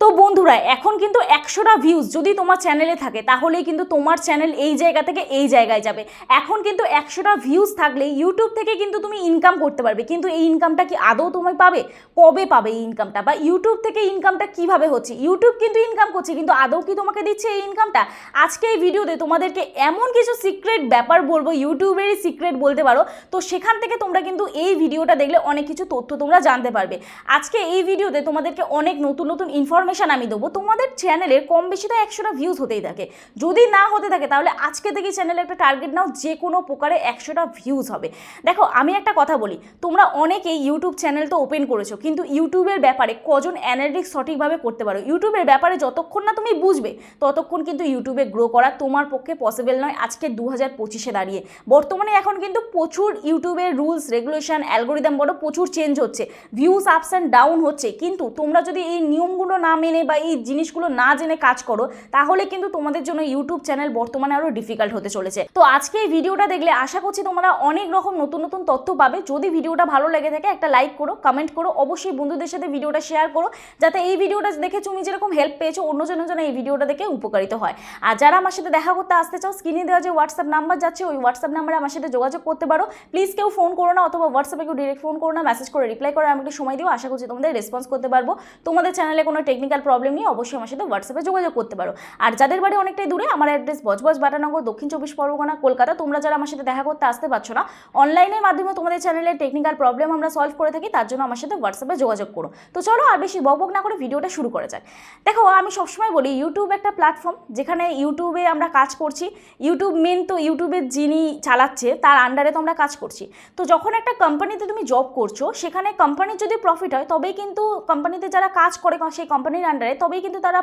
তো বন্ধুরা এখন কিন্তু 100টা ভিউজ যদি তোমার চ্যানেলে থাকে তাহলেই কিন্তু তোমার চ্যানেল এই জায়গা থেকে এই জায়গায় যাবে। এখন কিন্তু 100টা ভিউজ থাকলে ইউটিউব থেকে কিন্তু তুমি ইনকাম করতে পারবে, কিন্তু এই ইনকামটা কি আদৌ তুমি পাবে? কবে পাবে এই ইনকামটা? বা ইউটিউব থেকে ইনকামটা কিভাবে হচ্ছে? ইউটিউব কিন্তু ইনকাম করছে, কিন্তু আদৌ কি তোমাকে দিচ্ছে এই ইনকামটা? আজকে এই ভিডিওতে তোমাদেরকে এমন কিছু সিক্রেট ব্যাপার বলবো, ইউটিউবেরই সিক্রেট বলতে পারো। তো সেখান থেকে তোমরা কিন্তু এই ভিডিওটা দেখলে অনেক কিছু তথ্য তোমরা জানতে পারবে। আজকে এই ভিডিওতে তোমাদেরকে অনেক নতুন নতুন ইনফরমেশন আমি দেবো। তোমাদের চ্যানেলের কম বেশি তো 100টা ভিউজ হতেই থাকে, যদি না হতে থাকে তাহলে আজকে থেকে চ্যানেলে একটা টার্গেট নাও, যে কোনো প্রকারে 100টা ভিউজ হবে। দেখো আমি একটা কথা বলি, তোমরা অনেকেই ইউটিউব চ্যানেল তো ওপেন করেছো, কিন্তু ইউটিউবের ব্যাপারে কজন অ্যানালিটিক্স সঠিকভাবে করতে পারো? ইউটিউবের ব্যাপারে যতক্ষণ না তুমি বুঝবে ততক্ষণ কিন্তু ইউটিউবে গ্রো করা তোমার পক্ষে পসিবল নয়। আজকে 2025-এ দাঁড়িয়ে বর্তমানে এখন কিন্তু প্রচুর ইউটিউবের রুলস রেগুলেশন অ্যালগোরিদম বড় প্রচুর চেঞ্জ হচ্ছে, ভিউজ আপস অ্যান্ড ডাউন হচ্ছে, কিন্তু তোমরা যদি এই নিয়মগুলো না মেনে বা এই জিনিসগুলো না জেনে কাজ করো তাহলে কিন্তু তোমাদের জন্য ইউটিউব চ্যানেল বর্তমানে আরও ডিফিকাল্ট হতে চলেছে। তো আজকে এই ভিডিওটা দেখলে আশা করছি তোমরা অনেক রকম নতুন নতুন তথ্য পাবে। যদি ভিডিওটা ভালো লেগে থাকে একটা লাইক করো, কমেন্ট করো, অবশ্যই বন্ধুদের সাথে ভিডিওটা শেয়ার করো, যাতে এই ভিডিওটা দেখে তুমি যেরকম হেল্প পেয়েছো অন্যজনের জন্য এই ভিডিওটা দেখে উপকারিত হয়। আর যারা আমার সাথে দেখা করতে আসতে চাও, স্ক্রিনে দেওয়া যে হোয়াটসঅ্যাপ নাম্বার যাচ্ছে ওই হোয়াটসঅ্যাপ নাম্বারে আমার সাথে যোগাযোগ করতে পারো। প্লিজ কেউ ফোন করো না, অথবা হোয়াটসঅ্যাপে কেউ ডিরেক্ট ফোন করো না, মেসেজ করে রিপ্লাই করে আমাকে সময় দিও। আশা করছি তোমাদের রেসপন্স করতে পারবো। তোমাদের চ্যানেলে কোনো টেকনিক্যাল প্রবলেম নিয়ে অবশ্যই আমার সাথে হোয়াটসঅ্যাপে যোগাযোগ করতে পারো। আর যাদের বাড়ি অনেকটাই দূরে, আমার অ্যাড্রেস বজবজ বাটানগর, দক্ষিণ 24 পরগনা, কলকাতা। তোমরা যারা আমার সাথে দেখা করতে আসতে পারছো না, অনলাইনের মাধ্যমে তোমাদের চ্যানেলের টেকনিক্যাল প্রবলেম আমরা সলভ করে থাকি, তার জন্য আমার সাথে হোয়াটসঅ্যাপে যোগাযোগ করো। তো চলো আর বেশি বকবক না করে ভিডিওটা শুরু করা যাক। দেখো আমি সবসময় বলি ইউটিউব একটা প্ল্যাটফর্ম, যেখানে ইউটিউবে আমরা কাজ করছি। ইউটিউব মেন তো ইউটিউবের যিনি চালাচ্ছে তার আন্ডারে তো আমরা কাজ করছি। তো যখন একটা কোম্পানিতে তুমি জব করছো, সেখানে কোম্পানির যদি প্রফিট হয় তবেই কিন্তু কোম্পানিতে যারা কাজ করে সেই কোম্পানির আন্ডারে তবেই কিন্তু তারা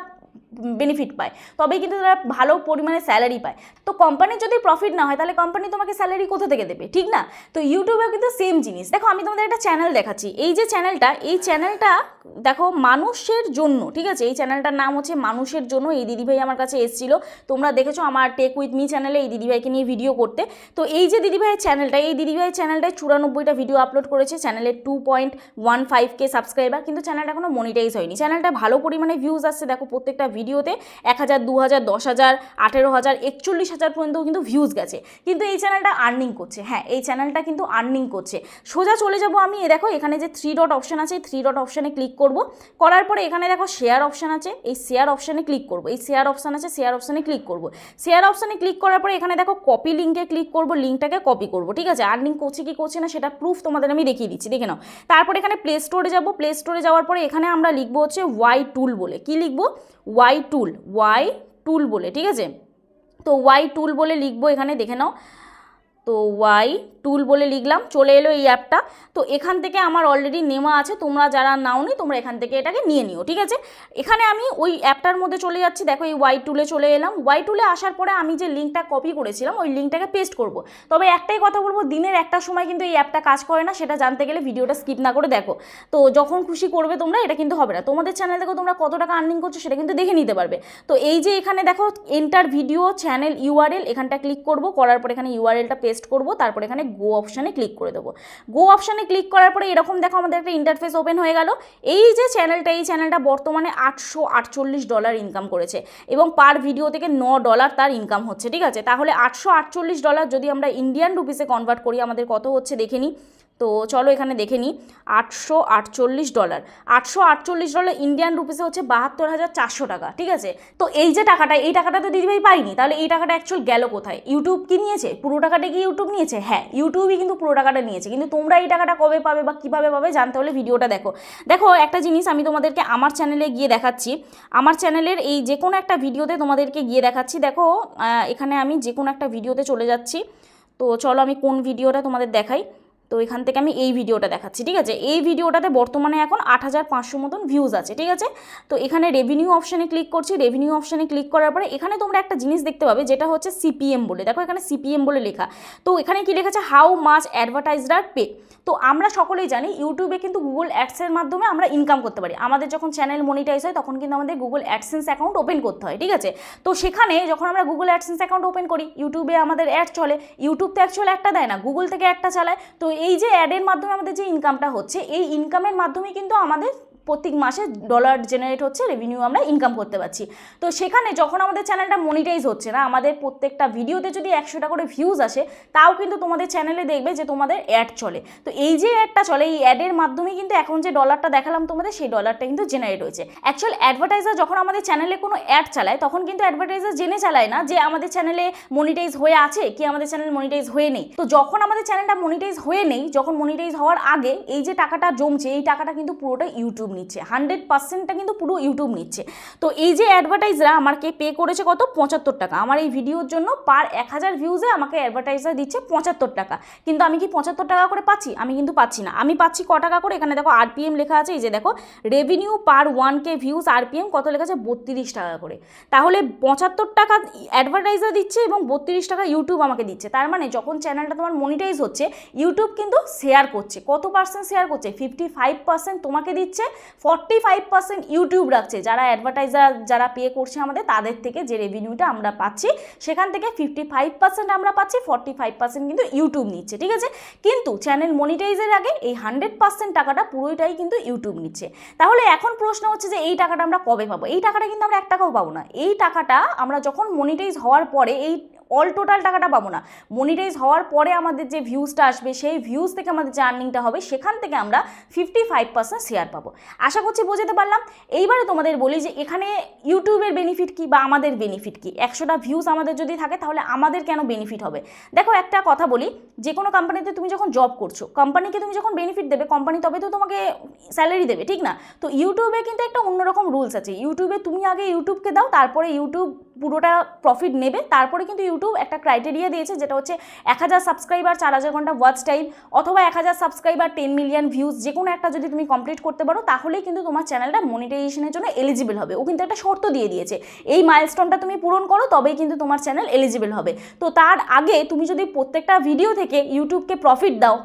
বেনিফিট পায়, তবেই কিন্তু তারা ভালো পরিমাণে স্যালারি পায়। তো কোম্পানির যদি প্রফিট না হয় তাহলে কোম্পানি তোমাকে স্যালারি কোথা থেকে দেবে, ঠিক না? তো ইউটিউবেও কিন্তু সেম জিনিস। দেখো আমি তোমাদের একটা চ্যানেল দেখাচ্ছি, এই যে চ্যানেলটা, এই চ্যানেলটা দেখো মানুষের জন্য, ঠিক আছে? এই চ্যানেলটার নাম হচ্ছে মানুষের জন্য। এই দিদিভাই আমার কাছে এসেছিল, তোমরা দেখেছো আমার টেক উইথ মি চ্যানেলে এই দিদিভাইকে নিয়ে ভিডিও করতে। তো এই যে দিদিভাইয়ের চ্যানেলটা, এই দিদিভাইয়ের চ্যানেলটায় 94টা ভিডিও আপলোড করেছে, চ্যানেলে 2.15K সাবস্ক্রাইবার, কিন্তু চ্যানেলটা এখনো মনিটাইজ হয়নি। চ্যানেলটা ভালো পরিমাণে ভিউজ আসছে, দেখো প্রত্যেকটা ভিডিওতে 1000, 2000, 10,000, 18,000, 41,000 পর্যন্ত কিন্তু ভিউজ গেছে, কিন্তু এই চ্যানেলটা আর্নিং করছে। হ্যাঁ, এই চ্যানেলটা কিন্তু আর্নিং করছে। সোজা চলে যাব আমি, দেখো এখানে যে 3 ডট অপশান আছে, 3 ডট অপশানে ক্লিক করব। করার পরে এখানে দেখো শেয়ার অপশান আছে, এই শেয়ার অপশানে ক্লিক করব। এই শেয়ার অপশান আছে, শেয়ার অপশানে ক্লিক করব। শেয়ার অপশানে ক্লিক করার পরে এখানে দেখো কপি লিঙ্কে ক্লিক করব, লিঙ্কটাকে কপি করব, ঠিক আছে? আর্নিং করছে কি করছে না সেটা প্রুফ তোমাদের আমি দেখিয়ে দিচ্ছি, দেখে নাও। তারপর এখানে প্লে স্টোরে যাব, প্লে স্টোরে যাওয়ার পরে এখানে আমরা লিখবো হচ্ছে ওয়াই টুল বলে। কি লিখবো? ওয়াই টুল বলে, ঠিক আছে? তো ওয়াই টুল বলে লিখবো, এখানে দেখে নাও। তো ওয়াই টুল বলে লিখলাম, চলে এলো এই অ্যাপটা। তো এখান থেকে আমার অলরেডি নেওয়া আছে, তোমরা যারা নাওনি তোমরা এখান থেকে এটাকে নিয়ে নিও, ঠিক আছে? এখানে আমি ওই অ্যাপটার মধ্যে চলে যাচ্ছি, দেখো এই ওয়াই টুলে চলে এলাম। ওয়াই টুলে আসার পরে আমি যে লিঙ্কটা কপি করেছিলাম ওই লিঙ্কটাকে পেস্ট করব। তবে একটাই কথা বলবো, দিনের একটা সময় কিন্তু এই অ্যাপটা কাজ করে না, সেটা জানতে গেলে ভিডিওটা স্কিপ না করে দেখো। তো যখন খুশি করবে তোমরা, এটা কিন্তু হবে না। তোমাদের চ্যানেল থেকে তোমরা কত টাকা আর্নিং করছো সেটা কিন্তু দেখে নিতে পারবে। তো এই যে এখানে দেখো এন্টার ভিডিও চ্যানেল ইউআরএল, এখানটা ক্লিক করব, করার পর এখানে ইউআরএলটা পেস্ট করব, তারপর এখানে গো অপশানে ক্লিক করে দেবো। গো অপশানে ক্লিক করার পরে এরকম দেখো আমাদের একটা ইন্টারফেস ওপেন হয়ে গেল। এই যে চ্যানেলটা, এই চ্যানেলটা বর্তমানে $848 ইনকাম করেছে, এবং পার ভিডিও থেকে $9 তার ইনকাম হচ্ছে, ঠিক আছে? তাহলে $848 যদি আমরা ইন্ডিয়ান রুপিসে কনভার্ট করি আমাদের কত হচ্ছে দেখে নিই। তো চলো এখানে দেখে নিই, $848 ইন্ডিয়ান রুপিসে হচ্ছে 72,400 টাকা, ঠিক আছে? তো এই যে টাকাটা, এই টাকাটা তো দিদিভাই পাইনি, তাহলে এই টাকাটা অ্যাকচুয়াল গেল কোথায়? ইউটিউব কি নিয়েছে? পুরো টাকাটা কি ইউটিউব নিয়েছে? হ্যাঁ, ইউটিউবই কিন্তু পুরো টাকাটা নিয়েছে, কিন্তু তোমরা এই টাকাটা কবে পাবে বা কীভাবে পাবে জানতে হলে ভিডিওটা দেখো। দেখো একটা জিনিস আমি তোমাদেরকে আমার চ্যানেলে গিয়ে দেখাচ্ছি, আমার চ্যানেলের এই যে কোনো একটা ভিডিওতে তোমাদেরকে গিয়ে দেখাচ্ছি। দেখো এখানে আমি যে কোনো একটা ভিডিওতে চলে যাচ্ছি। তো চলো আমি কোন ভিডিওটা তোমাদের দেখাই। তো এখান থেকে আমি এই ভিডিওটা দেখাচ্ছি, ঠিক আছে? এই ভিডিওটাতে বর্তমানে এখন 8,500 মতন ভিউজ আছে, ঠিক আছে? তো এখানে রেভিনিউ অপশানে ক্লিক করছি। রেভিনিউ অপশানে ক্লিক করার পরে এখানে তোমরা একটা জিনিস দেখতে পাবে, যেটা হচ্ছে সিপিএম বলে। দেখো এখানে সিপিএম বলে লেখা। তো এখানে কি লেখা আছে? How much advertiser pay. তো আমরা সকলেই জানি ইউটিউবে কিন্তু গুগল অ্যাডসের মাধ্যমে আমরা ইনকাম করতে পারি। আমাদের যখন চ্যানেল মনিটাইজ হয় তখন কিন্তু আমাদের গুগল অ্যাডসেন্স অ্যাকাউন্ট ওপেন করতে হয়, ঠিক আছে? তো সেখানে যখন আমরা গুগল অ্যাডসেন্স অ্যাকাউন্ট ওপেন করি, ইউটিউবে আমাদের অ্যাড চলে। ইউটিউব তো অ্যাকচুয়ালি একটা দেয় না, গুগল থেকে একটা চালায়। তো এই যে অ্যাডের মাধ্যমে আমাদের যে ইনকামটা হচ্ছে, এই ইনকামের মাধ্যমে কিন্তু আমাদের প্রত্যেক মাসে ডলার জেনারেট হচ্ছে, রেভিনিউ আমরা ইনকাম করতে পারছি। তো সেখানে যখন আমাদের চ্যানেলটা মনিটাইজ হচ্ছে না, আমাদের প্রত্যেকটা ভিডিওতে যদি 100টা করে ভিউজ আসে, তাও কিন্তু তোমাদের চ্যানেলে দেখবে যে তোমাদের অ্যাড চলে। তো এই যে অ্যাডটা চলে, এই অ্যাডের মাধ্যমে কিন্তু এখন যে ডলারটা দেখালাম তোমাদের, সেই ডলারটা কিন্তু জেনারেট হয়েছে। অ্যাকচুয়াল অ্যাডভার্টাইজার যখন আমাদের চ্যানেলে কোনো অ্যাড চালায়, তখন কিন্তু অ্যাডভার্টাইজার জেনে চালায় না যে আমাদের চ্যানেলে মনিটাইজ হয়ে আছে কি আমাদের চ্যানেল মনিটাইজ হয়ে নেই। তো যখন আমাদের চ্যানেলটা মনিটাইজ হয়ে নেই, যখন মনিটাইজ হওয়ার আগে এই যে টাকাটা জমছে, এই টাকাটা কিন্তু পুরোটা ইউটিউব নিচ্ছে, 100%টা কিন্তু পুরো ইউটিউব নিচ্ছে। তো এই যে অ্যাডভার্টাইজাররা আমাকে পে করেছে কত, 75 টাকা আমার এই ভিডিওর জন্য। পার 1000 ভিউজে আমাকে অ্যাডভার্টাইজার দিচ্ছে 75 টাকা। কিন্তু আমি কি 75 টাকা করে পাচ্ছি? আমি কিন্তু পাচ্ছি না। আমি পাচ্ছি ক টাকা করে? এখানে দেখো আরপিএম লেখা আছে, এই যে দেখো রেভিনিউ পার 1K ভিউজ আরপিএম কত লেখা আছে, 32 টাকা করে। তাহলে 75 টাকা অ্যাডভার্টাইজার দিচ্ছে এবং 32 টাকা ইউটিউব আমাকে দিচ্ছে। তার মানে যখন চ্যানেলটা তোমার মনিটাইজ হচ্ছে, ইউটিউব কিন্তু শেয়ার করছে। কত পার্সেন্ট শেয়ার করছে? 55% তোমাকে দিচ্ছে, 45% ইউটিউব রাখছে। যারা অ্যাডভার্টাইজার যারা পে করছে আমাদের, তাদের থেকে যে রেভিনিউটা আমরা পাচ্ছি, সেখান থেকে 55% আমরা পাচ্ছি, 45% কিন্তু ইউটিউব নিচ্ছে, ঠিক আছে। কিন্তু চ্যানেল মনিটাইজের আগে এই 100% টাকাটা পুরোটাই কিন্তু ইউটিউব নিচ্ছে। তাহলে এখন প্রশ্ন হচ্ছে যে এই টাকাটা আমরা কবে পাবো? এই টাকাটা কিন্তু আমরা 1 টাকাও পাবো না। এই টাকাটা আমরা যখন মনিটাইজ হওয়ার পরে, এই অল টোটাল টাকাটা পাবো না। মনিটাইজ হওয়ার পরে আমাদের যে ভিউজটা আসবে, সেই ভিউজ থেকে আমাদের যে আর্নিংটা হবে, সেখান থেকে আমরা 55% শেয়ার পাবো। আশা করছি বোঝাতে পারলাম। এইবারে তোমাদের বলি যে এখানে ইউটিউবের বেনিফিট কি বা আমাদের বেনিফিট কি। 100টা ভিউজ আমাদের যদি থাকে, তাহলে আমাদের কেন বেনিফিট হবে? দেখো একটা কথা বলি, যে কোনো কোম্পানিতে তুমি যখন জব করছো, কোম্পানিকে তুমি যখন বেনিফিট দেবে, কোম্পানি তবে তো তোমাকে স্যালারি দেবে, ঠিক না? তো ইউটিউবে কিন্তু একটা অন্যরকম রুলস আছে। ইউটিউবে তুমি আগে ইউটিউবকে দাও, তারপরে ইউটিউব পুরোটা প্রফিট নেবে। তারপরে কিন্তু ইউটিউব একটা ক্রাইটেরিয়া দিয়েছে, যেটা হচ্ছে 1000 সাবস্ক্রাইবার, 4000 ঘন্টা ওয়াচ টাইম, অথবা 1000 সাবস্ক্রাইবার 10 মিলিয়ন ভিউজ, যে কোনো একটা যদি তুমি কমপ্লিট করতে পারো, তাহলেই কিন্তু তোমার চ্যানেলটা মনিটাইজেশনের জন্য এলিজিবল হবে। ও কিন্তু একটা শর্ত দিয়ে দিয়েছে, এই মাইলস্টোনটা তুমি পূরণ করো, তবেই কিন্তু তোমার চ্যানেল এলিজিবল হবে। তো তার আগে তুমি যদি প্রত্যেকটা ভিডিও থেকে ইউটিউবকে প্রফিট দাও,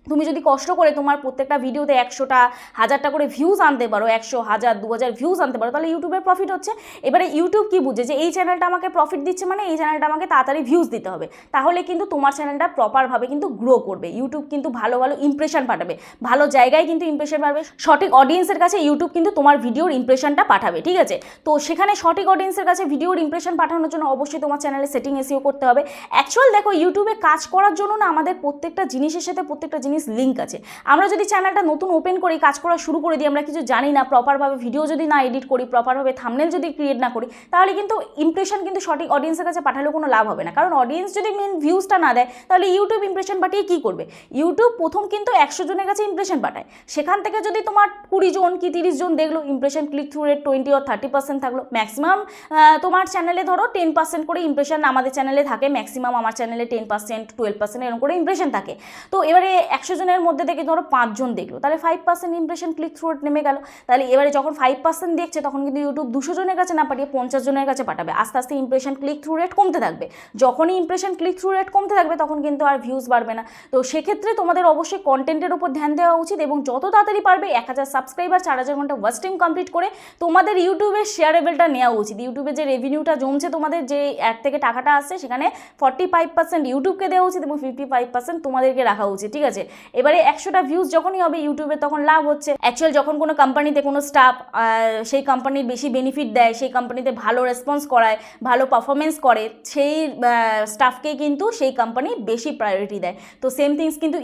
তুমি যদি কষ্ট করে তোমার প্রত্যেকটা ভিডিওতে 100টা 1000টা করে ভিউজ আনতে পারো, 100, 1000, 2000 ভিউজ আনতে পারো, তাহলে ইউটিউবের প্রফিট হচ্ছে। এবারে ইউটিউব কি বুঝে যে এই চ্যানেলটা আমাকে প্রফিট দিচ্ছে, মানে এই চ্যানেলটা আমাকে তাড়াতাড়ি ভিউজ দিতে হবে, তাহলে কিন্তু তোমার চ্যানেলটা প্রপারভাবে কিন্তু গ্রো করবে। ইউটিউব কিন্তু ভালো ভালো ইমপ্রেশন পাঠাবে, ভালো জায়গায় কিন্তু ইমপ্রেশন পাঠাবে, সঠিক অডিয়েন্সের কাছে ইউটিউব কিন্তু তোমার ভিডিওর ইমপ্রেশনটা পাঠাবে, ঠিক আছে। তো সেখানে সঠিক অডিয়েন্সের কাছে ভিডিওর ইমপ্রেশন পাঠানোর জন্য অবশ্যই তোমার চ্যানেলে সেটিং এসইও করতে হবে। অ্যাকচুয়াল দেখো, ইউটিউবে কাজ করার জন্য না আমাদের প্রত্যেকটা জিনিসের সাথে প্রত্যেকটা জিনিস লিঙ্ক আছে। আমরা যদি চ্যানেলটা নতুন ওপেন করি, কাজ করা শুরু করে দিই, আমরা কিছু জানি না, প্রপারভাবে ভিডিও যদি না এডিট করি, প্রপারভাবে থাম্বনেল যদি ক্রিয়েট না করি, তাহলে কিন্তু ইমপ্রেশন কিন্তু সঠিক অডিয়েন্সের কাছে পাঠালেও কোনো লাভ হবে না। কারণ অডিয়েন্স যদি মেন ভিউজটা না দেয়, তাহলে ইউটিউব ইমপ্রেশন পাঠিয়ে কী করবে? ইউটিউব প্রথম কিন্তু 100 জনের কাছে ইমপ্রেশন পাঠায়, সেখান থেকে যদি তোমার 20 জন কি 30 জন দেখলো, impression click through rate 20 or 30% থাকলো, ম্যাক্সিমাম তোমার চ্যানেলে ধরো 10% করে ইমপ্রেশন আমাদের চ্যানেলে থাকে, ম্যাক্সিমাম আমার চ্যানেলে 10%, 12% এরকম করে ইমপ্রেশন থাকে। তো এবারে 100 জনের মধ্যে থেকে ধরো 5 জন দেখলো, তাহলে 5% ইমপ্রেশন ক্লিক থ্রু রেট নেমে গেল। তাহলে এবারে যখন 5% দেখছে, তখন কিন্তু ইউটিউব 200 জনের কাছে না পাঠিয়ে 50 জনের কাছে পাঠাবে। আস্তে আস্তে ইমপ্রেশন ক্লিক থ্রু রেট কমতে থাকবে। যখনই ইমপ্রেশন ক্লিক থ্রু রেট কমতে থাকবে, তখন কিন্তু আর ভিউজ বাড়বে না। তো সেক্ষেত্রে তোমাদের অবশ্যই কন্টেন্টের উপর ধ্যান দেওয়া উচিত, এবং যত তাড়াতাড়ি পারবে 1000 সাবস্ক্রাইবার, 4000 ঘন্টা ওয়াচ টাইম কমপ্লিট করে তোমাদের ইউটিউবের শেয়ারেবলটা নেওয়া উচিত। ইউটিউবে যে রেভিনিউটা জমছে, তোমাদের যে অ্যাড থেকে টাকাটা আসছে, সেখানে 45% ইউটিউবকে দেওয়া উচিত এবং 55% তোমাদেরকে রাখা উচিত, ঠিক আছে। এবারে 100টা ভিউজ যখনই হবে, ইউটিউবে তখন লাভ হচ্ছে। অ্যাকচুয়াল যখন কোনো কোম্পানিতে কোনো স্টাফ সেই কোম্পানির বেশি বেনিফিট দেয়, সেই কোম্পানিতে ভালো রেসপন্স করায়, ভালো পারফরমেন্স করে, সেই স্টাফকেই কিন্তু সেই কোম্পানি বেশি প্রায়োরিটি দেয়। তো সেম থিংস কিন্তু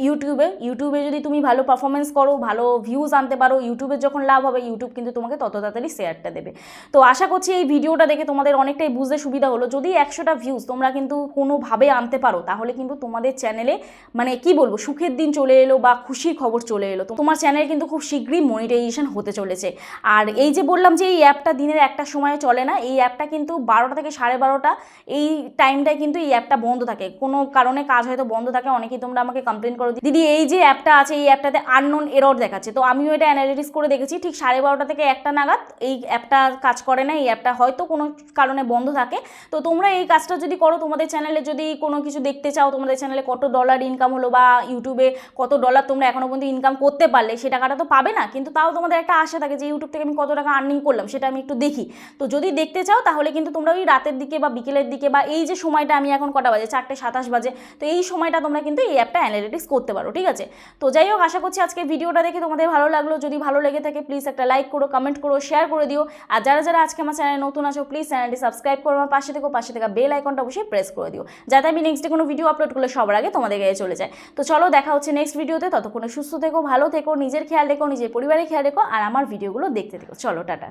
ইউটিউবে যদি তুমি ভালো পারফরমেন্স করো, ভালো ভিউজ আনতে পারো, ইউটিউবের যখন লাভ হবে, ইউটিউব কিন্তু তোমাকে তত তাড়াতাড়ি শেয়ারটা দেবে। তো আশা করছি এই ভিডিওটা দেখে তোমাদের অনেকটাই বুঝতে সুবিধা হলো। যদি 100টা ভিউজ তোমরা কিন্তু কোনোভাবে আনতে পারো, তাহলে কিন্তু তোমাদের চ্যানেলে মানে কি বলবো, সুখের দিন চলে এলো বা খুশির খবর চলে এলো। তো তোমার চ্যানেল কিন্তু খুব শীঘ্রই মনিটাইজেশন হতে চলেছে। আর এই যে বললাম যে এই অ্যাপটা দিনের একটা সময়ে চলে না, এই অ্যাপটা কিন্তু 12টা থেকে 12:30 এই টাইমটায় কিন্তু এই অ্যাপটা বন্ধ থাকে। কোনো কারণে কাজ হয়তো বন্ধ থাকে, অনেকেই তোমরা আমাকে কমপ্লেন করো, দিদি এই যে অ্যাপটা আছে, এই অ্যাপটাতে আননোন এরর দেখাচ্ছে। তো আমিও এটা অ্যানালিসিস করে দেখেছি, ঠিক 12:30 থেকে 1টা নাগাদ এই অ্যাপটা কাজ করে না, এই অ্যাপটা হয়তো কোনো কারণে বন্ধ থাকে। তো তোমরা এই কাজটা যদি করো, তোমাদের চ্যানেলে যদি কোনো কিছু দেখতে চাও, তোমাদের চ্যানেলে কত ডলার ইনকাম হলো বা ইউটিউবে কত ডলার তোমরা এখনো পর্যন্ত ইনকাম করতে পারলে, সে টাকাটা তো পাবে না, কিন্তু তাও তোমাদের একটা আশা থাকে যে ইউটিউব থেকে আমি কত টাকা আর্নিং করলাম সেটা আমি একটু দেখি। তো যদি দেখতে চাও তাহলে কিন্তু তোমরা ওই রাতের দিকে বা বিকেলের দিকে বা এই যে সময়টা আমি এখন কটা বাজে 4:27 বাজে, তো এই সময়টা তোমরা কিন্তু এই অ্যাপটা অ্যানালিটিক্স করতে পারো, ঠিক আছে। তো যাই হোক, আশা করছি আজকে ভিডিওটা দেখে তোমাদের ভালো লাগলো। যদি ভালো লেগে থাকে প্লিজ একটা লাইক করো, কমেন্ট করো, শেয়ার করে দিও। আর যারা যারা আজকে আমার চ্যানেলে নতুন আছো প্লিজ চ্যানেলটি সাবস্ক্রাইব করো, আমার পাশে থেকে বেল আইকনটা অবশ্যই প্রেস করে দিও, যাতে আমি নেক্সট ডে কোনো ভিডিও আপলোড করলে সবার আগে তোমাদের কাছে চলে যায়। তো চলো, দেখা হচ্ছে নেক্সট ভিডিওতে। ততক্ষণে সুস্থ থেকো, ভালো থেকো, নিজের খেয়াল রেখো, নিজের পরিবারের খেয়াল রেখো, আর আমার ভিডিওগুলো দেখতে থেকো। চলো, টাটা।